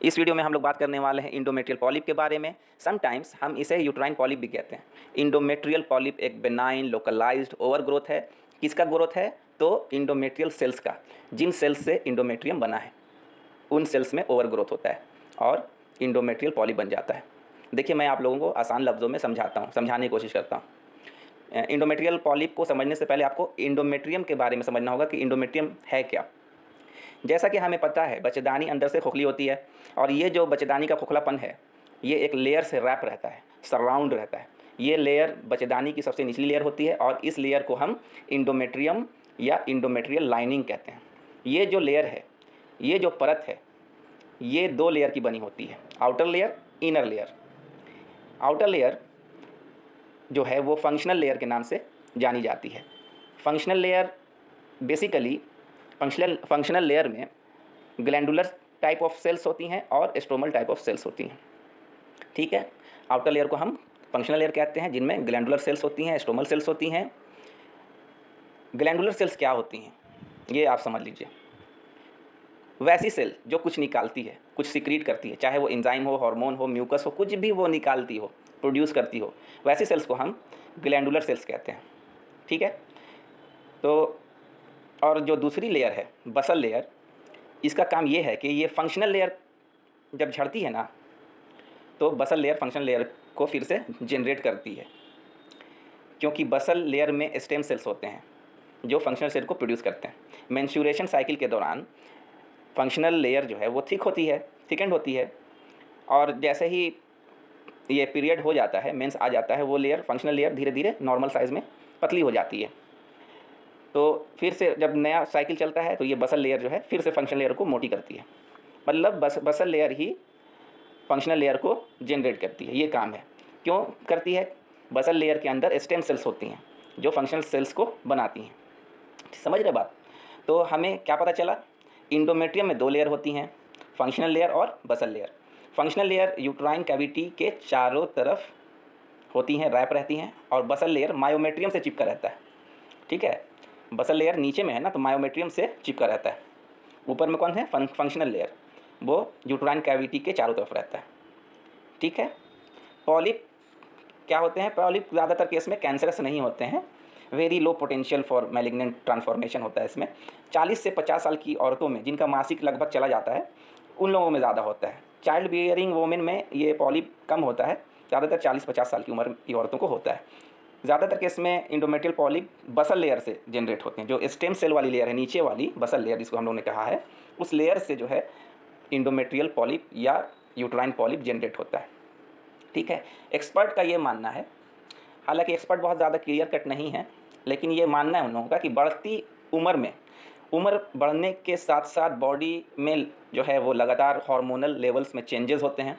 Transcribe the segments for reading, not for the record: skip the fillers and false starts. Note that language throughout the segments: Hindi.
इस वीडियो में हम लोग बात करने वाले हैं इंडोमेट्रियल पॉलिप के बारे में। समटाइम्स हम इसे यूट्राइन पॉलिप भी कहते हैं। इंडोमेट्रियल पॉलिप एक बेनाइन लोकलाइज्ड ओवर ग्रोथ है। किसका ग्रोथ है? तो इंडोमेट्रियल सेल्स का। जिन सेल्स से इंडोमेट्रियम बना है उन सेल्स में ओवर ग्रोथ होता है और इंडोमेट्रियल पॉलिप बन जाता है। देखिए, मैं आप लोगों को आसान लफ्ज़ों में समझाने की कोशिश करता हूँ। इंडोमेट्रियल पॉलिप को समझने से पहले आपको इंडोमेट्रियम के बारे में समझना होगा कि इंडोमेट्रियम है क्या। जैसा कि हमें पता है, बच्चेदानी अंदर से खोखली होती है और ये जो बच्चेदानी का खोखलापन है ये एक लेयर से रैप रहता है, सराउंड रहता है। ये लेयर बच्चेदानी की सबसे निचली लेयर होती है और इस लेयर को हम इंडोमेट्रियम या इंडोमेट्रियल लाइनिंग कहते हैं। ये जो लेयर है, ये जो परत है, ये दो लेयर की बनी होती है, outer layer, inner layer. Outer layer जो है वो फंक्शनल लेयर के नाम से जानी जाती है। Functional layer basically functional layer में ग्लैंडुलर टाइप ऑफ सेल्स होती हैं और स्ट्रोमल टाइप ऑफ सेल्स होती हैं। ठीक है, आउटर लेयर को हम फंक्शनल लेयर कहते हैं जिनमें ग्लैंडुलर सेल्स होती हैं, स्ट्रोमल सेल्स होती हैं। ग्लैंडुलर सेल्स क्या होती हैं ये आप समझ लीजिए। वैसी सेल जो कुछ निकालती है, कुछ सिक्रीट करती है, चाहे वो एंजाइम हो, हार्मोन हो, म्यूकस हो, कुछ भी वो निकालती हो, प्रोड्यूस करती हो, वैसी सेल्स को हम ग्लैंडुलर सेल्स कहते हैं। ठीक है, तो और जो दूसरी लेयर है बसल लेयर, इसका काम ये है कि ये फंक्शनल लेयर जब झड़ती है ना तो बसल लेयर फंक्शनल लेयर को फिर से जनरेट करती है, क्योंकि बसल लेयर में स्टेम सेल्स होते हैं जो फंक्शनल सेल को प्रोड्यूस करते हैं। मेंस्ट्रुएशन साइकिल के दौरान फंक्शनल लेयर जो है वो थिकेंड होती है और जैसे ही ये पीरियड हो जाता है, मेंस आ जाता है, वो लेयर फंक्शनल लेयर धीरे धीरे नॉर्मल साइज़ में पतली हो जाती है। तो फिर से जब नया साइकिल चलता है तो ये बसल लेयर जो है फिर से फंक्शनल लेयर को मोटी करती है। मतलब बसल लेयर ही फंक्शनल लेयर को जनरेट करती है, ये काम है। क्यों करती है? बसल लेयर के अंदर स्टेम सेल्स होती हैं जो फंक्शनल सेल्स को बनाती हैं। समझ रहे बात? तो हमें क्या पता चला? इंडोमेट्रियम में दो लेयर होती हैं, फंक्शनल लेयर और basal layer. Functional layer uterine cavity के चारों तरफ होती हैं, रैप रहती हैं, और बसल लेयर मायोमेट्रियम से चिपका रहता है। ठीक है, बसल लेयर नीचे में है ना, तो मायोमेट्रियम से चिपका रहता है। ऊपर में कौन है? फंक्शनल लेयर, वो यूट्राइन कैविटी के चारों तरफ रहता है। ठीक है, पॉलिप क्या होते हैं? पॉलिप ज़्यादातर केस में कैंसरस नहीं होते हैं, very low potential for malignant transformation होता है इसमें। 40 से 50 साल की औरतों में जिनका मासिक लगभग चला जाता है उन लोगों में ज़्यादा होता है। चाइल्ड बियरिंग वोमेन में ये पॉलिप कम होता है, ज़्यादातर 40-50 साल की उम्र की औरतों को होता है। ज़्यादातर केस में इंडोमेट्रियल पॉलिप बसल लेयर से जनरेट होते हैं। जो स्टेम सेल वाली लेयर है, नीचे वाली बसल लेयर जिसको हम लोगों ने कहा है, उस लेयर से जो है इंडोमेट्रियल पॉलिप या यूट्राइन पॉलिप जनरेट होता है। ठीक है, एक्सपर्ट का ये मानना है, हालांकि एक्सपर्ट बहुत ज़्यादा क्लियर कट नहीं है, लेकिन ये मानना है उन लोगों का कि बढ़ती उम्र बढ़ने के साथ साथ बॉडी में जो है वो लगातार हार्मोनल लेवल्स में चेंजेस होते हैं।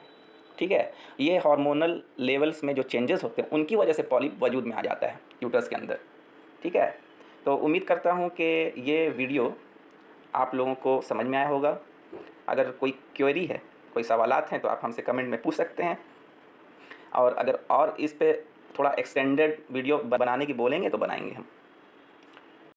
ठीक है, ये हार्मोनल लेवल्स में जो चेंजेस होते हैं उनकी वजह से पॉलिप वजूद में आ जाता है यूट्रस के अंदर। ठीक है, तो उम्मीद करता हूँ कि ये वीडियो आप लोगों को समझ में आया होगा। अगर कोई क्वेरी है, कोई सवालात हैं तो आप हमसे कमेंट में पूछ सकते हैं, और अगर और इस पे थोड़ा एक्सटेंडेड वीडियो बनाने की बोलेंगे तो बनाएंगे हम।